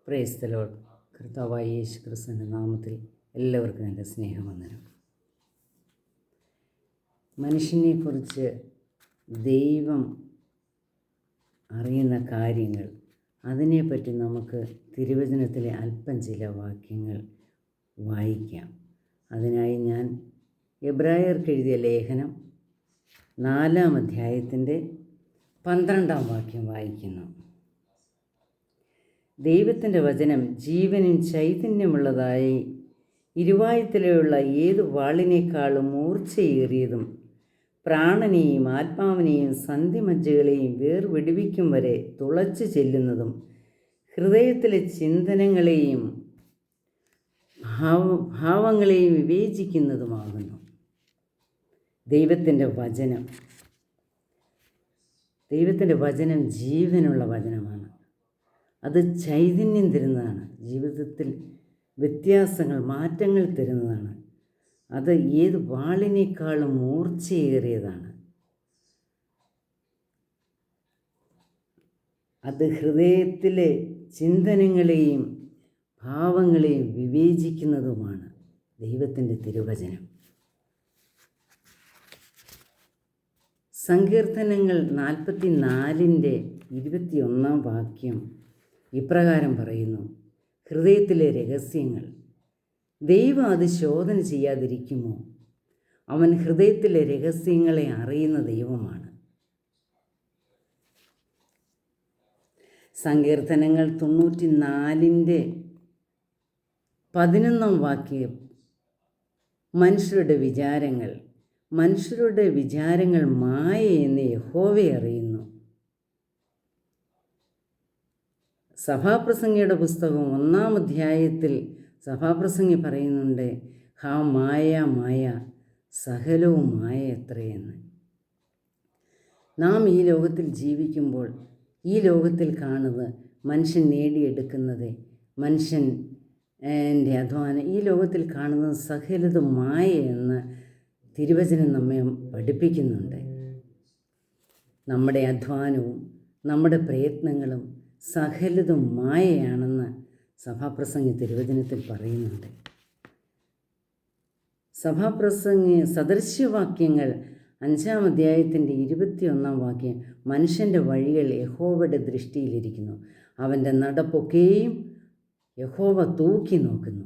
Praise the Lord. കർത്താവായ യേശു ക്രിസ്തുവിൻ്റെ നാമത്തിൽ എല്ലാവർക്കും എൻ്റെ സ്നേഹവന്ദനം. മനുഷ്യനെക്കുറിച്ച് ദൈവം അറിയുന്ന കാര്യങ്ങൾ, അതിനെപ്പറ്റി നമുക്ക് തിരുവചനത്തിലെ അല്പം ചില വാക്യങ്ങൾ വായിക്കാം. അതിനായി ഞാൻ എബ്രായർക്ക് എഴുതിയ ലേഖനം 4-ാം അധ്യായത്തിൻ്റെ 12-ാം വാക്യം വായിക്കുന്നു. ദൈവത്തിൻ്റെ വചനം ജീവനും ചൈതന്യമുള്ളതായി ഇരുവായുത്തലയുള്ള ഏത് വാളിനേക്കാളും മൂർച്ചയേറിയതും പ്രാണനെയും ആത്മാവിനെയും സന്ധിമജ്ജകളെയും വേർവിടുവിക്കും വരെ തുളച്ചു ചെല്ലുന്നതും ഹൃദയത്തിലെ ചിന്തനങ്ങളെയും ഭാവങ്ങളെയും വിവേചിക്കുന്നതുമാകുന്നു. ദൈവത്തിൻ്റെ വചനം ജീവനുള്ള വചനമാണ്. അത് ചൈതന്യം തരുന്നതാണ്. ജീവിതത്തിൽ വ്യത്യാസങ്ങൾ, മാറ്റങ്ങൾ തരുന്നതാണ്. അത് ഏത് വാളിനേക്കാളും മൂർച്ചയേറിയതാണ്. അത് ഹൃദയത്തിലെ ചിന്തനങ്ങളെയും ഭാവങ്ങളെയും വിവേചിക്കുന്നതുമാണ് ദൈവത്തിൻ്റെ തിരുവചനം. സങ്കീർത്തനങ്ങൾ 44-ന്റെ 21-ാം വാക്യം ഇപ്രകാരം പറയുന്നു: ഹൃദയത്തിലെ രഹസ്യങ്ങൾ ദൈവം അത് ശോധന ചെയ്യാതിരിക്കുമോ? അവൻ ഹൃദയത്തിലെ രഹസ്യങ്ങളെ അറിയുന്ന ദൈവമാണ്. സങ്കീർത്തനങ്ങൾ 94-ന്റെ 11-ാം വാക്യം മനുഷ്യരുടെ വിചാരങ്ങൾ മായയെന്ന് യഹോവയെ അറിയുന്നു. സഭാപ്രസംഗിയുടെ പുസ്തകം 1-ാം അധ്യായത്തിൽ സഭാപ്രസംഗി പറയുന്നുണ്ട്: ഹാ മായ, സകലവും മായ എത്രയെന്ന്. നാം ഈ ലോകത്തിൽ ജീവിക്കുമ്പോൾ ഈ ലോകത്തിൽ കാണുന്നത്, മനുഷ്യൻ നേടിയെടുക്കുന്നത്, മനുഷ്യൻ്റെ അധ്വാനം, ഈ ലോകത്തിൽ കാണുന്നത് സകലതും മായ എന്ന് തിരുവചനം നമ്മെ പഠിപ്പിക്കുന്നുണ്ട്. നമ്മുടെ അധ്വാനവും നമ്മുടെ പ്രയത്നങ്ങളും സകലതും മായയാണെന്ന് സഭാപ്രസംഗി തിരുവചനത്തിൽ പറയുന്നുണ്ട്. സഭാപ്രസംഗി സദൃശ്യവാക്യങ്ങൾ 5-ാം അധ്യായത്തിൻ്റെ 21-ാം വാക്യം: മനുഷ്യൻ്റെ വഴികൾ യഹോവയുടെ ദൃഷ്ടിയിലിരിക്കുന്നു, അവൻ്റെ നടപ്പൊക്കെയും യഹോവ തൂക്കി നോക്കുന്നു.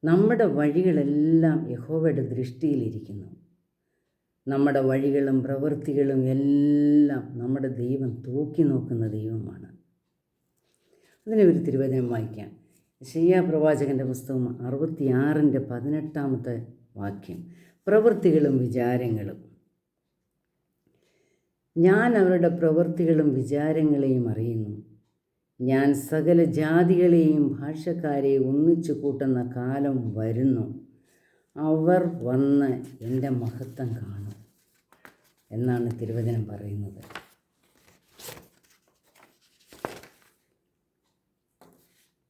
നമ്മുടെ വഴികളെല്ലാം യഹോവയുടെ ദൃഷ്ടിയിലിരിക്കുന്നു. നമ്മുടെ വഴികളും പ്രവൃത്തികളും എല്ലാം നമ്മുടെ ദൈവം തൂക്കി നോക്കുന്ന ദൈവമാണ്. അതിനെ ഒരു തിരുവചനം വായിക്കാം. യെശയ്യാ പ്രവാചകൻ്റെ പുസ്തകം 66-ന്റെ 18-ാമത്തെ വാക്യം: പ്രവൃത്തികളും വിചാരങ്ങളും. ഞാൻ അവരുടെ പ്രവൃത്തികളും വിചാരങ്ങളെയും അറിയുന്നു. ഞാൻ സകല ജാതികളെയും ഭാഷക്കാരെയും ഒന്നിച്ചു കൂട്ടുന്ന കാലം വരുന്നു. അവർ വന്ന് എൻ്റെ മഹത്വം കാണും എന്നാണ് തിരുവചനം പറയുന്നത്.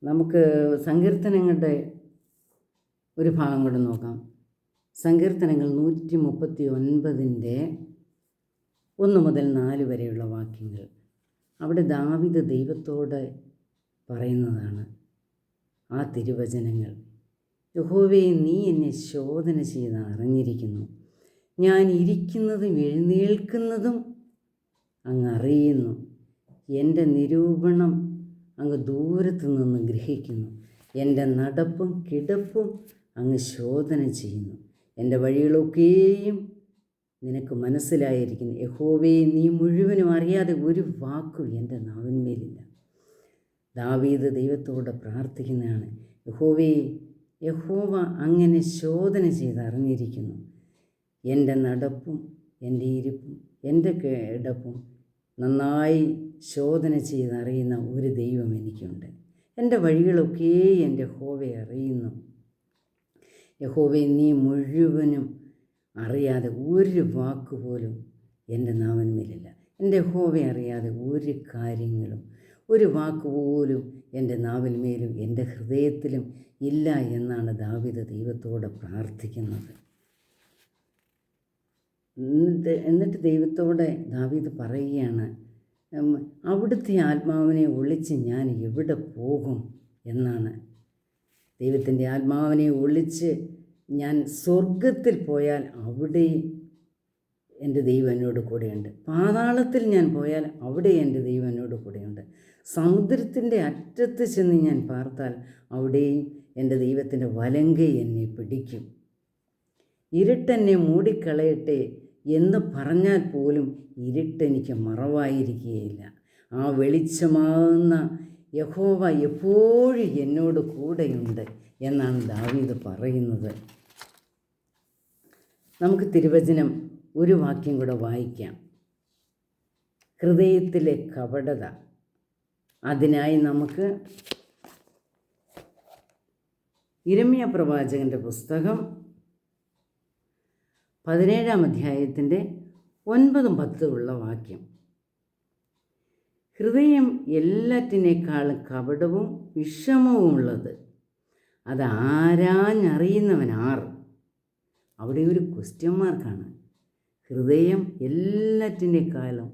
നമുക്ക് സങ്കീർത്തനങ്ങളുടെ ഒരു ഭാഗം കൂടെ നോക്കാം. സങ്കീർത്തനങ്ങൾ 139-ന്റെ 1 മുതൽ 4 വരെയുള്ള വാക്യങ്ങൾ. അവിടെ ദാവീദ് ദൈവത്തോട് പറയുന്നതാണ് ആ തിരുവചനങ്ങൾ. യഹോവേ, നീ എന്നെ ശോധന ചെയ്ത് അറിഞ്ഞിരിക്കുന്നു. ഞാൻ ഇരിക്കുന്നതും എഴുന്നേൽക്കുന്നതും അങ്ങ് അറിയുന്നു. എൻ്റെ നിരൂപണം അങ്ങ് ദൂരത്തു നിന്ന് ഗ്രഹിക്കുന്നു. എൻ്റെ നടപ്പും കിടപ്പും അങ്ങ് ശോധന ചെയ്യുന്നു. എൻ്റെ വഴികളൊക്കെയും നിനക്ക് മനസ്സിലായിരിക്കുന്നു. യഹോവേ, നീ മുഴുവനും അറിയാതെ ഒരു വാക്കും എൻ്റെ നാവിന്മേലില്ല. ദാവീദ് ദൈവത്തോട് പ്രാർത്ഥിക്കുന്നതാണ്: യഹോവ അങ്ങനെ ശോധന ചെയ്ത് അറിഞ്ഞിരിക്കുന്നു. എൻ്റെ നടപ്പും എൻ്റെ ഇരിപ്പും എൻ്റെ കിടപ്പും നന്നായി ശോധന ചെയ്തറിയുന്ന ഒരു ദൈവം എനിക്കുണ്ട്. എൻ്റെ വഴികളൊക്കെ എൻ്റെ യഹോവയെ അറിയുന്നു. യഹോവേ, നീ മുഴുവനും അറിയാതെ ഒരു വാക്കുപോലും എൻ്റെ നാവിന്മേലില്ല. എൻ്റെ യഹോവയെ അറിയാതെ ഒരു കാര്യങ്ങളും, ഒരു വാക്കുപോലും എൻ്റെ നാവിന്മേലും എൻ്റെ ഹൃദയത്തിലും ഇല്ല എന്നാണ് ദാവീദ് ദൈവത്തോട് പ്രാർത്ഥിക്കുന്നത്. എന്നിട്ട് ദൈവത്തോടെ ദാവീദ് പറയുകയാണ്: അവിടുത്തെ ആത്മാവിനെ ഒളിച്ച് ഞാൻ എവിടെ പോകും എന്നാണ്. ദൈവത്തിൻ്റെ ആത്മാവിനെ ഒളിച്ച് ഞാൻ സ്വർഗത്തിൽ പോയാൽ അവിടെ എൻ്റെ ദൈവം എന്നോട് കൂടെയുണ്ട്. പാതാളത്തിൽ ഞാൻ പോയാൽ അവിടെ എൻ്റെ ദൈവം എന്നോട് കൂടെയുണ്ട്. സമുദ്രത്തിൻ്റെ അറ്റത്ത് ചെന്ന് ഞാൻ പാർത്താൽ അവിടെയും എൻ്റെ ദൈവത്തിൻ്റെ വലങ്കൈ എന്നെ പിടിക്കും. ഇരുട്ടെന്നെ മൂടിക്കളയട്ടെ എന്ന് പറഞ്ഞാൽ പോലും ഇരുട്ടെനിക്ക് മറവായിരിക്കുകയില്ല. ആ വെളിച്ചമാകുന്ന യഹോവ എപ്പോഴും എന്നോട് കൂടെയുണ്ട് എന്നാണ് ദാവീദ് പറയുന്നത്. നമുക്ക് തിരുവചനം ഒരു വാക്യം കൂടെ വായിക്കാം. ഹൃദയത്തിലെ കപടത. അതിനായി നമുക്ക് യിരെമ്യാ പ്രവാചകൻ്റെ പുസ്തകം 17-ാം അധ്യായത്തിൻ്റെ 9-10 വാക്യം. ഹൃദയം എല്ലാറ്റിനേക്കാളും കപടവും വിഷമവുമുള്ളത്, അത് ആരാഞ്ഞറിയുന്നവൻ ആർ? അവിടെ ഒരു ക്വസ്റ്റ്യൻ മാർക്കാണ്. ഹൃദയം എല്ലാറ്റിനേക്കാളും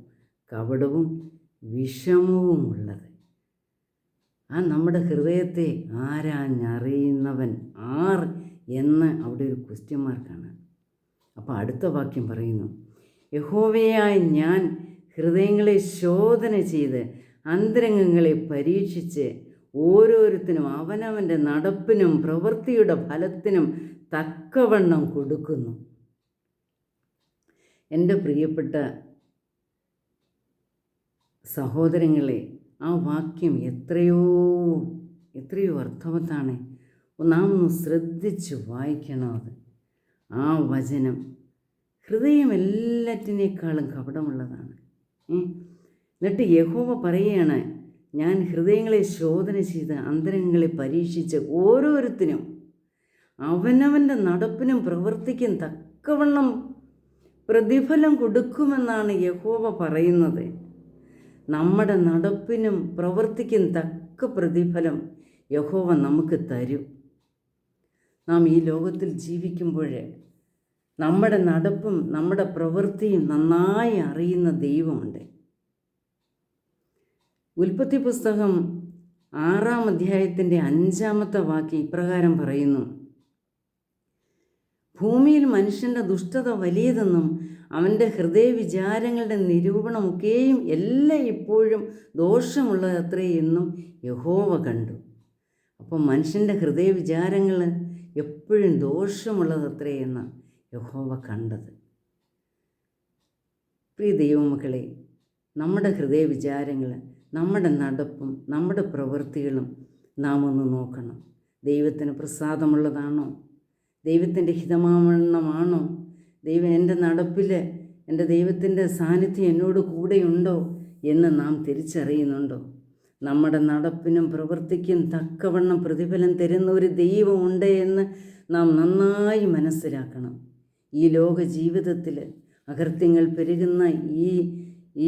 കപടവും വിഷമവുമുള്ളത്. ആ നമ്മുടെ ഹൃദയത്തെ ആരാഞ്ഞറിയുന്നവൻ ആർ എന്ന് അവിടെ ഒരു ക്വസ്റ്റ്യൻ മാർക്കാണ്. അപ്പോൾ അടുത്ത വാക്യം പറയുന്നു, യഹോവയായ ഞാൻ ഹൃദയങ്ങളെ ശോധന ചെയ്ത് അന്തരംഗങ്ങളെ പരീക്ഷിച്ച് ഓരോരുത്തരും അവനവൻ്റെ നടപ്പിനും പ്രവൃത്തിയുടെ ഫലത്തിനും തക്കവണ്ണം കൊടുക്കുന്നു. എൻ്റെ പ്രിയപ്പെട്ട സഹോദരങ്ങളെ, ആ വാക്യം എത്രയോ അർത്ഥവത്താണ്. നാം ഒന്ന് ശ്രദ്ധിച്ച് വായിക്കണം അത്. ആ വചനം, ഹൃദയം എല്ലാറ്റിനേക്കാളും കപടമുള്ളതാണ്. എന്നിട്ട് യഹോവ പറയുകയാണ്, ഞാൻ ഹൃദയങ്ങളെ ശോധന ചെയ്ത് അന്തരങ്ങളെ പരീക്ഷിച്ച് ഓരോരുത്തരും അവനവൻ്റെ നടപ്പിനും പ്രവൃത്തിക്കും തക്കവണ്ണം പ്രതിഫലം കൊടുക്കുമെന്നാണ് യഹോവ പറയുന്നത്. നമ്മുടെ നടപ്പിനും പ്രവൃത്തിക്കും തക്ക പ്രതിഫലം യഹോവ നമുക്ക് തരും. നാം ഈ ലോകത്തിൽ ജീവിക്കുമ്പോൾ നമ്മുടെ നടപ്പും നമ്മുടെ പ്രവൃത്തിയും നന്നായി അറിയുന്ന ദൈവമുണ്ട്. ഉൽപ്പത്തി പുസ്തകം 6-ാം അധ്യായത്തിൻ്റെ 5-ാമത്തെ വാക്യം ഇപ്രകാരം പറയുന്നു, ഭൂമിയിൽ മനുഷ്യൻ്റെ ദുഷ്ടത വലിയതെന്നും അവൻ്റെ ഹൃദയവിചാരങ്ങളുടെ നിരൂപണമൊക്കെയും എല്ലാം ഇപ്പോഴും ദോഷമുള്ളതത്രേ എന്നും യഹോവ കണ്ടു. അപ്പം മനുഷ്യൻ്റെ ഹൃദയവിചാരങ്ങൾ എപ്പോഴും ദോഷമുള്ളതത്രേ എന്ന് യഹോവ കണ്ടത്. പ്രിയ ദൈവമക്കളെ, നമ്മുടെ ഹൃദയവിചാരങ്ങൾ, നമ്മുടെ നടപ്പും നമ്മുടെ പ്രവൃത്തികളും നാം ഒന്ന് നോക്കണം. ദൈവത്തിന് പ്രസാദമുള്ളതാണോ? ദൈവത്തിൻ്റെ ഹിതമാവണ്ണമാണോ? ദൈവം എൻ്റെ നടപ്പിൽ എൻ്റെ ദൈവത്തിൻ്റെ സാന്നിധ്യം എന്നോട് കൂടെയുണ്ടോ എന്ന് നാം തിരിച്ചറിയുന്നുണ്ടോ? നമ്മുടെ നടപ്പിനും പ്രവൃത്തിക്കും തക്കവണ്ണം പ്രതിഫലം തരുന്ന ഒരു ദൈവമുണ്ട് എന്ന് നാം നന്നായി മനസ്സിലാക്കണം. ഈ ലോക ജീവിതത്തിൽ അകൃത്യങ്ങൾ പെരുകുന്ന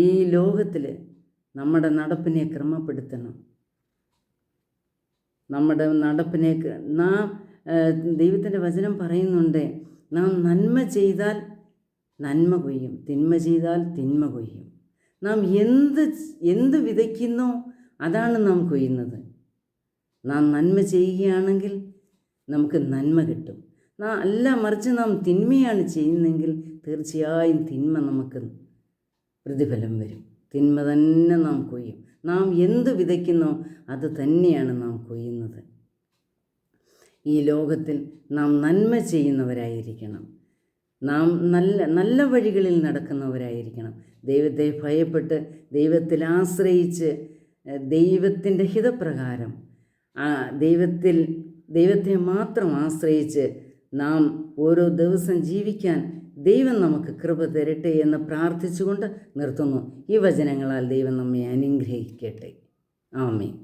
ഈ ലോകത്തിൽ നമ്മുടെ നടപ്പിനെ ക്രമപ്പെടുത്തണം. നമ്മുടെ നടപ്പിനെ ദൈവത്തിൻ്റെ വചനം പറയുന്നുണ്ട്, നാം നന്മ ചെയ്താൽ നന്മ കൊയ്യും, തിന്മ ചെയ്താൽ തിന്മ കൊയ്യും. നാം എന്ത് വിതയ്ക്കുന്നോ അതാണ് നാം കൊയ്യുന്നത്. നാം നന്മ ചെയ്യുകയാണെങ്കിൽ നമുക്ക് നന്മ കിട്ടും. മറിച്ച് നാം തിന്മയാണ് ചെയ്യുന്നതെങ്കിൽ തീർച്ചയായും തിന്മ നമുക്ക് പ്രതിഫലം വരും. തിന്മ തന്നെ നാം കൊയ്യും. നാം എന്ത് വിതയ്ക്കുന്നോ അത് തന്നെയാണ് നാം കൊയ്യുന്നത്. ഈ ലോകത്തിൽ നാം നന്മ ചെയ്യുന്നവരായിരിക്കണം. നാം നല്ല വഴികളിൽ നടക്കുന്നവരായിരിക്കണം. ദൈവത്തെ ഭയപ്പെട്ട് ദൈവത്തിൽ ആശ്രയിച്ച് ദൈവത്തിൻ്റെ ഹിതപ്രകാരം ദൈവത്തെ മാത്രം ആശ്രയിച്ച് നാം ഓരോ ദിവസം ജീവിക്കാൻ ദൈവം നമുക്ക് കൃപ തരട്ടെ എന്ന് പ്രാർത്ഥിച്ചുകൊണ്ട് നിർത്തുന്നു. ഈ വചനങ്ങളാൽ ദൈവം നമ്മെ അനുഗ്രഹിക്കട്ടെ. ആമേൻ.